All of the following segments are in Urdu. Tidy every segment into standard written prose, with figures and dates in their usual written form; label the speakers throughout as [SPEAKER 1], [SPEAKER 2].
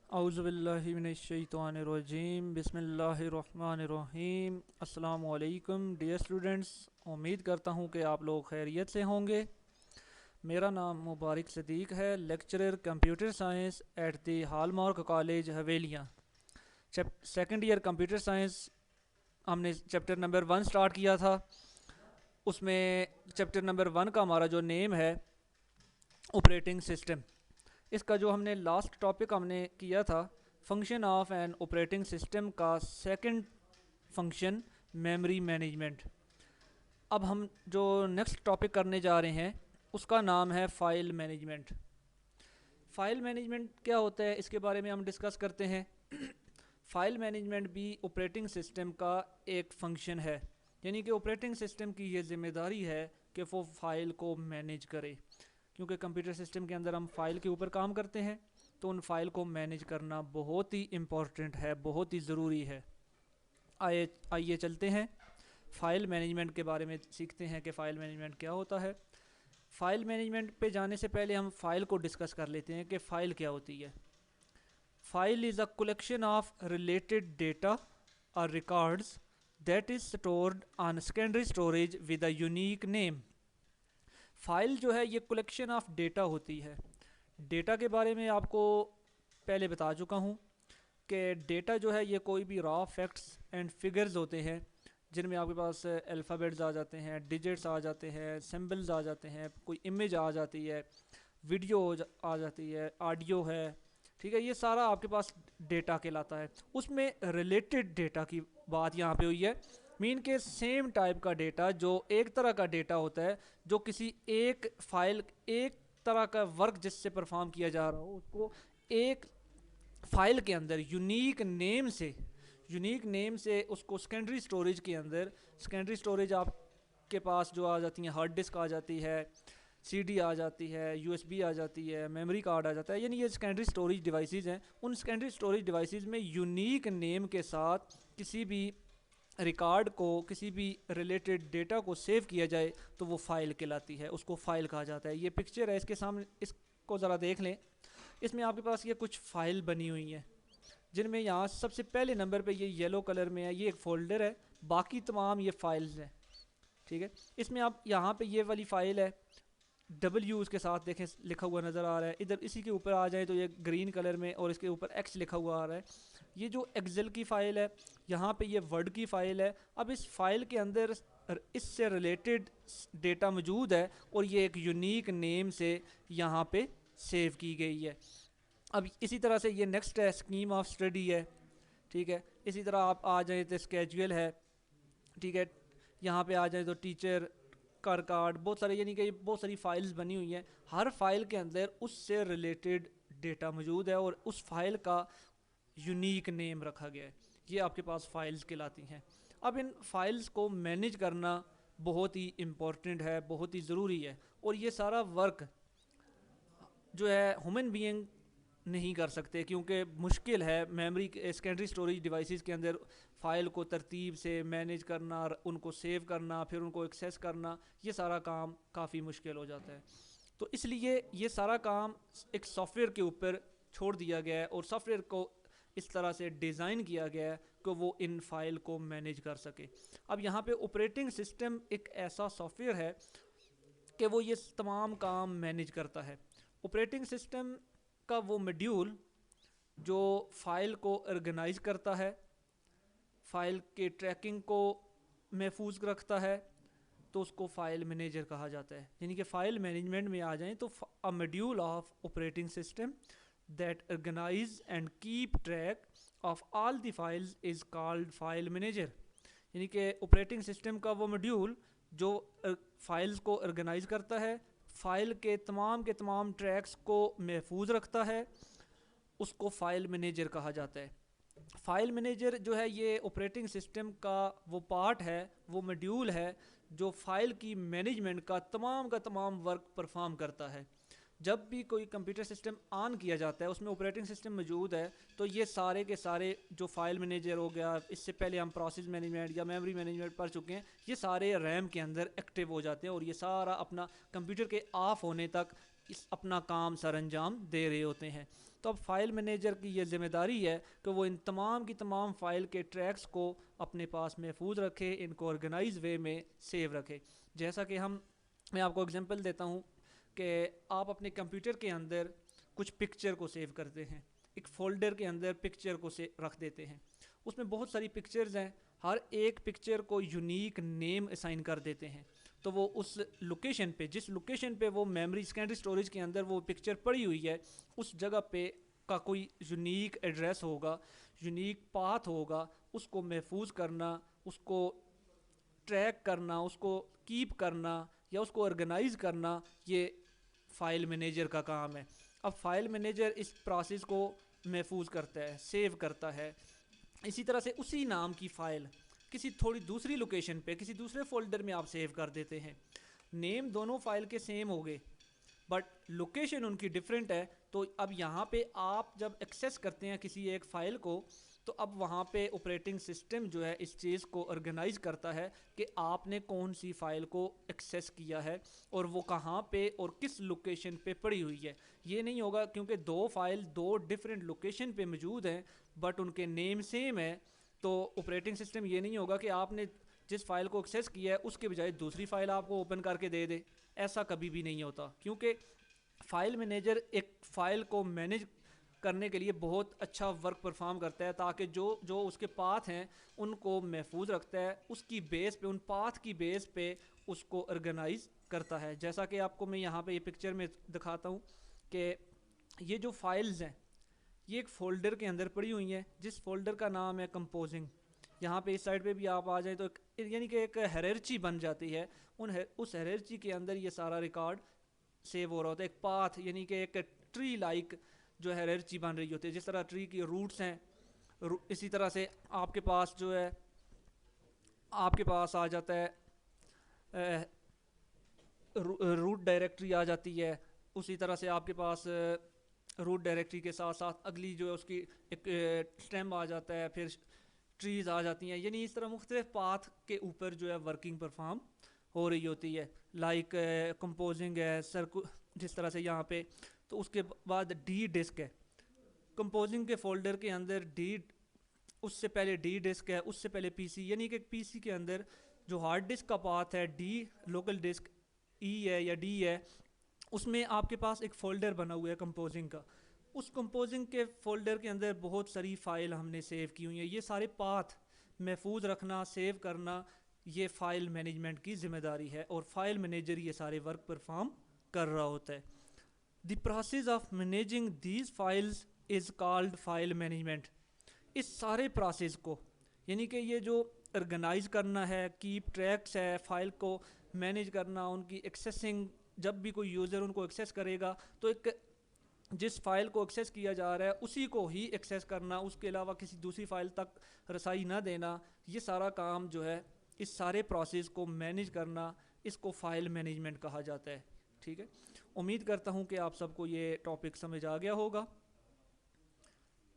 [SPEAKER 1] اعوذ باللہ من الشیطان الرجیم بسم اللہ الرحمن الرحیم السلام علیکم ڈیئر اسٹوڈنٹس. امید کرتا ہوں کہ آپ لوگ خیریت سے ہوں گے. میرا نام مبارک صدیق ہے, lecturer computer science at the Hallmark College Havelian. Second year computer science ہم نے چیپٹر نمبر 1 سٹارٹ کیا تھا. اس میں چیپٹر نمبر 1 کا ہمارا جو نیم ہے آپریٹنگ سسٹم. اس کا جو ہم نے لاسٹ ٹاپک ہم نے کیا تھا function of N operating system کا سیکنڈ فنکشن میموری مینجمنٹ. اب ہم جو نیکسٹ ٹاپک کرنے جا رہے ہیں اس کا نام ہے فائل مینجمنٹ. فائل مینجمنٹ کیا ہوتا ہے اس کے بارے میں ہم ڈسکس کرتے ہیں. فائل مینجمنٹ بھی آپریٹنگ سسٹم کا ایک فنکشن ہے, یعنی کہ آپریٹنگ سسٹم کی یہ ذمہ داری ہے کہ وہ فائل کو مینیج کرے, کیونکہ کمپیوٹر سسٹم کے اندر ہم فائل کے اوپر کام کرتے ہیں تو ان فائل کو مینیج کرنا بہت ہی امپورٹنٹ ہے, بہت ہی ضروری ہے. آئیے چلتے ہیں فائل مینجمنٹ کے بارے میں سیکھتے ہیں کہ فائل مینجمنٹ کیا ہوتا ہے. فائل مینجمنٹ پہ جانے سے پہلے ہم فائل کو ڈسکس کر لیتے ہیں کہ فائل کیا ہوتی ہے. File is a collection of related data اور records that is stored on secondary storage with a unique name. File جو ہے یہ کلیکشن آف ڈیٹا ہوتی ہے. ڈیٹا کے بارے میں آپ کو پہلے بتا چکا ہوں کہ ڈیٹا جو ہے یہ کوئی بھی را فیکٹس اینڈ فگرز ہوتے ہیں جن میں آپ کے پاس الفابیٹس آ جاتے ہیں, ڈیجٹس آ جاتے ہیں, سمبلز آ جاتے ہیں, کوئی امیج آ جاتی ہے, ویڈیو آ جاتی ہے, آڈیو ہے. ٹھیک ہے, یہ سارا آپ کے پاس ڈیٹا کہلاتا ہے. اس میں ریلیٹڈ ڈیٹا کی بات یہاں پہ ہوئی ہے, مین کے سیم ٹائپ کا ڈیٹا جو ایک طرح کا ڈیٹا ہوتا ہے جو کسی ایک فائل ایک طرح کا ورک جس سے پرفارم کیا جا رہا ہو اس کو ایک فائل کے اندر یونیک نیم سے اس کو سیکنڈری اسٹوریج کے اندر. سیکنڈری اسٹوریج آپ کے پاس جو آ جاتی ہیں ہارڈ ڈسک آ جاتی ہے, سی ڈی آ جاتی ہے, یو ایس بی آ جاتی ہے, میموری کارڈ آ جاتا ہے, یعنی یہ سیکنڈری اسٹوریج ڈیوائسز ہیں. ان سیکنڈری اسٹوریج ڈیوائسز میں یونیک نیم کے ساتھ کسی بھی ریکارڈ کو, کسی بھی ریلیٹڈ ڈیٹا کو سیو کیا جائے تو وہ فائل کہلاتی ہے, اس کو فائل کہا جاتا ہے. یہ پکچر ہے اس کے سامنے, اس کو ذرا دیکھ لیں. اس میں آپ کے پاس یہ کچھ فائل بنی ہوئی ہیں جن میں یہاں سب سے پہلے نمبر پہ یہ یلو کلر میں ہے, یہ ایک فولڈر ہے, باقی تمام یہ فائلز ہیں. ٹھیک ہے, اس میں آپ یہاں پہ یہ والی فائل ہے ڈبلیو اس کے ساتھ دیکھیں لکھا ہوا نظر آ رہا ہے. ادھر اسی کے اوپر آ جائیں تو یہ گرین کلر میں اور اس کے اوپر ایکس لکھا ہوا آ رہا ہے. یہ جو ایکسل کی فائل ہے, یہاں پہ یہ ورڈ کی فائل ہے. اب اس فائل کے اندر اس سے ریلیٹڈ ڈیٹا موجود ہے اور یہ ایک یونیک نیم سے یہاں پہ سیو کی گئی ہے. اب اسی طرح سے یہ نیکسٹ ہے اسکیم آف اسٹڈی ہے. ٹھیک ہے, اسی طرح آپ آ جائیں تو اسکیجول ہے. ٹھیک ہے, یہاں پہ آ جائیں تو ٹیچر کا ریکارڈ, بہت سارے یعنی کہ بہت ساری فائلز بنی ہوئی ہیں. ہر فائل کے اندر اس سے ریلیٹڈ ڈیٹا موجود ہے اور اس فائل کا یونیک نیم رکھا گیا ہے. یہ آپ کے پاس فائلز کہلاتی ہیں. اب ان فائلز کو مینیج کرنا بہت ہی امپورٹنٹ ہے, بہت ہی ضروری ہے, اور یہ سارا ورک جو ہے ہیومن بینگ نہیں کر سکتے کیونکہ مشکل ہے. میموری سیکنڈری اسٹوریج ڈیوائسز کے اندر فائل کو ترتیب سے مینیج کرنا, ان کو سیو کرنا, پھر ان کو ایکسیس کرنا, یہ سارا کام کافی مشکل ہو جاتا ہے. تو اس لیے یہ سارا کام ایک سافٹ ویئر کے اوپر چھوڑ دیا گیا ہے اور سافٹ ویئر کو اس طرح سے ڈیزائن کیا گیا ہے کہ وہ ان فائل کو مینیج کر سکے. اب یہاں پہ آپریٹنگ سسٹم ایک ایسا سافٹ ویئر ہے کہ وہ یہ تمام کام مینیج کرتا ہے. آپریٹنگ سسٹم کا وہ ماڈیول جو فائل کو آرگنائز کرتا ہے, فائل کے ٹریکنگ کو محفوظ رکھتا ہے, تو اس کو فائل مینیجر کہا جاتا ہے. یعنی کہ فائل مینجمنٹ میں آ جائیں تو a module of operating system that organize and keep track of all the files is called file manager. یعنی کہ آپریٹنگ سسٹم کا وہ ماڈیول جو فائلز کو آرگنائز کرتا ہے, فائل کے تمام ٹریکس کو محفوظ رکھتا ہے, اس کو فائل مینیجر کہا جاتا ہے. فائل مینیجر جو ہے یہ آپریٹنگ سسٹم کا وہ پارٹ ہے, وہ ماڈیول ہے جو فائل کی مینجمنٹ کا تمام ورک پرفارم کرتا ہے. جب بھی کوئی کمپیوٹر سسٹم آن کیا جاتا ہے اس میں آپریٹنگ سسٹم موجود ہے تو یہ سارے کے سارے جو فائل مینیجر ہو گیا, اس سے پہلے ہم پروسیس مینجمنٹ یا میموری مینجمنٹ پڑھ چکے ہیں, یہ سارے ریم کے اندر ایکٹیو ہو جاتے ہیں اور یہ سارا اپنا کمپیوٹر کے آف ہونے تک اپنا کام سر انجام دے رہے ہوتے ہیں. تو اب فائل مینیجر کی یہ ذمہ داری ہے کہ وہ ان تمام کی تمام فائل کے ٹریکس کو اپنے پاس محفوظ رکھے, ان کو آرگنائز وے میں سیو رکھے. جیسا کہ میں آپ کو اگزامپل دیتا ہوں کہ آپ اپنے کمپیوٹر کے اندر کچھ پکچر کو سیو کرتے ہیں, ایک فولڈر کے اندر پکچر کو رکھ دیتے ہیں. اس میں بہت ساری پکچرز ہیں, ہر ایک پکچر کو یونیک نیم اسائن کر دیتے ہیں. تو وہ اس لوکیشن پہ, جس لوکیشن پہ وہ میموری سیکنڈری اسٹوریج کے اندر وہ پکچر پڑی ہوئی ہے, اس جگہ پہ کا کوئی یونیک ایڈریس ہوگا, یونیک پاتھ ہوگا. اس کو محفوظ کرنا, اس کو ٹریک کرنا, اس کو کیپ کرنا یا اس کو آرگنائز کرنا, یہ فائل مینیجر کا کام ہے. اب فائل مینیجر اس پروسیس کو محفوظ کرتا ہے, سیو کرتا ہے. اسی طرح سے اسی نام کی فائل کسی تھوڑی دوسری لوکیشن پہ, کسی دوسرے فولڈر میں آپ سیو کر دیتے ہیں. نیم دونوں فائل کے سیم ہو گئے بٹ لوکیشن ان کی ڈیفرنٹ ہے. تو اب یہاں پہ آپ جب ایکسیس کرتے ہیں کسی ایک فائل کو, تو اب وہاں پہ آپریٹنگ سسٹم جو ہے اس چیز کو آرگنائز کرتا ہے کہ آپ نے کون سی فائل کو ایکسیس کیا ہے اور وہ کہاں پہ اور کس لوکیشن پہ پڑی ہوئی ہے. یہ نہیں ہوگا کیونکہ دو فائل دو ڈیفرنٹ لوکیشن پہ موجود ہیں بٹ ان کے نیم سیم ہے, تو آپریٹنگ سسٹم یہ نہیں ہوگا کہ آپ نے جس فائل کو ایکسیس کیا ہے اس کے بجائے دوسری فائل آپ کو اوپن کر کے دے دے. ایسا کبھی بھی نہیں ہوتا, کیونکہ فائل مینیجر ایک فائل کو مینیج کرنے کے لیے بہت اچھا ورک پرفارم کرتا ہے, تاکہ جو اس کے پاتھ ہیں ان کو محفوظ رکھتا ہے, اس کی بیس پہ, ان پاتھ کی بیس پہ اس کو آرگنائز کرتا ہے. جیسا کہ آپ کو میں یہاں پہ یہ پکچر میں دکھاتا ہوں کہ یہ جو فائلز ہیں یہ ایک فولڈر کے اندر پڑی ہوئی ہیں, جس فولڈر کا نام ہے کمپوزنگ. یہاں پہ اس سائڈ پہ بھی آپ آ جائیں تو یعنی کہ ایک ہیررچی بن جاتی ہے. اس ہیررچی کے اندر یہ سارا ریکارڈ سیو ہو رہا ہوتا ہے, ایک پاتھ یعنی کہ ایک ٹری لائک جو ہیررچی بن رہی ہوتی ہے. جس طرح ٹری کی روٹس ہیں, اسی طرح سے آپ کے پاس جو ہے آپ کے پاس آ جاتا ہے روٹ ڈائریکٹری آ جاتی ہے. اسی طرح سے آپ کے پاس روٹ ڈائریکٹری کے ساتھ ساتھ اگلی جو ہے اس کی ایک اسٹیم آ جاتا ہے, پھر ٹریز آ جاتی ہیں. یعنی اس طرح مختلف پاتھ کے اوپر جو ہے ورکنگ پرفارم ہو رہی ہوتی ہے. لائک کمپوزنگ ہے جس طرح سے یہاں پہ. تو اس کے بعد ڈی ڈسک ہے, کمپوزنگ کے فولڈر کے اندر اس سے پہلے ڈی ڈسک ہے, اس سے پہلے پی سی. یعنی کہ پی سی کے اندر جو ہارڈ ڈسک کا پاتھ ہے ڈی لوکل ڈسک ای ہے یا ڈی ہے, اس میں آپ کے پاس ایک فولڈر بنا ہوا ہے کمپوزنگ کا. اس کمپوزنگ کے فولڈر کے اندر بہت ساری فائل ہم نے سیو کی ہوئی ہیں. یہ سارے پاتھ محفوظ رکھنا, سیو کرنا, یہ فائل مینجمنٹ کی ذمہ داری ہے, اور فائل مینیجر یہ سارے ورک پرفارم کر رہا ہوتا ہے. The process of managing these files is called file management. اس سارے پروسیس کو یعنی کہ یہ جو آرگنائز کرنا ہے, کیپ ٹریکس ہے, فائل کو مینیج کرنا, ان کی ایکسیسنگ, جب بھی کوئی یوزر ان کو ایکسیس کرے گا تو ایک جس فائل کو ایکسیس کیا جا رہا ہے اسی کو ہی ایکسیس کرنا, اس کے علاوہ کسی دوسری فائل تک رسائی نہ دینا, یہ سارا کام جو ہے اس سارے پروسیس کو مینیج کرنا, اس کو فائل مینجمنٹ کہا جاتا ہے. ٹھیک ہے, امید کرتا ہوں کہ آپ سب کو یہ ٹاپک سمجھ آ گیا ہوگا.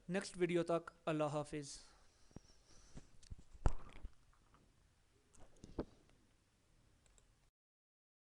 [SPEAKER 1] نیکسٹ ویڈیو تک اللہ حافظ.